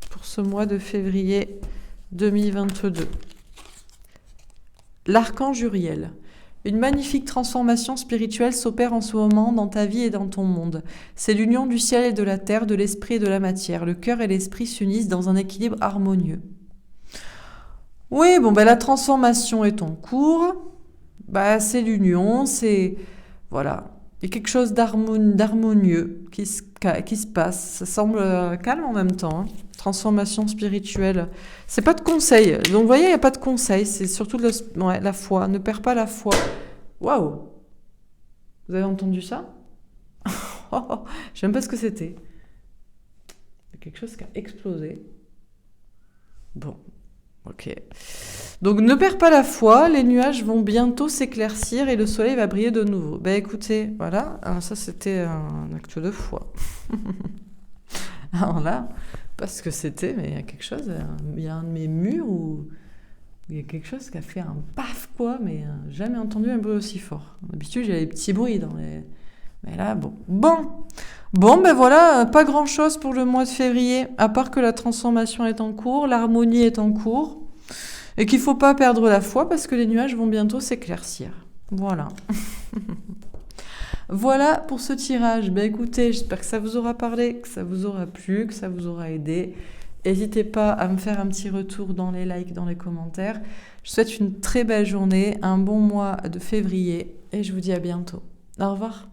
Speaker 1: pour ce mois de février 2022? L'archange Uriel. Une magnifique transformation spirituelle s'opère en ce moment dans ta vie et dans ton monde. C'est l'union du ciel et de la terre, de l'esprit et de la matière. Le cœur et l'esprit s'unissent dans un équilibre harmonieux. Oui, bon, ben la transformation est en cours. Bah, c'est l'union, c'est... Voilà. Il y a quelque chose d'harmonieux qui se passe. Ça semble calme en même temps. Hein. Transformation spirituelle. C'est pas de conseil. Donc, vous voyez, il n'y a pas de conseil. C'est surtout la foi. Ne perds pas la foi. Waouh! Vous avez entendu ça? Je ne sais même pas ce que c'était. Il y a quelque chose qui a explosé. Bon. Ok. Donc ne perds pas la foi, les nuages vont bientôt s'éclaircir et le soleil va briller de nouveau. Ben écoutez, voilà, alors ça c'était un acte de foi. Alors là, parce que c'était, mais il y a quelque chose, il y a un de mes murs où il y a quelque chose qui a fait un paf quoi, mais jamais entendu un bruit aussi fort. D'habitude j'ai des petits bruits dans les... Mais là, bon. Bon, ben voilà, pas grand-chose pour le mois de février, à part que la transformation est en cours, l'harmonie est en cours, et qu'il ne faut pas perdre la foi parce que les nuages vont bientôt s'éclaircir. Voilà. Voilà pour ce tirage. Ben écoutez, j'espère que ça vous aura parlé, que ça vous aura plu, que ça vous aura aidé. N'hésitez pas à me faire un petit retour dans les likes, dans les commentaires. Je vous souhaite une très belle journée, un bon mois de février, et je vous dis à bientôt. Au revoir.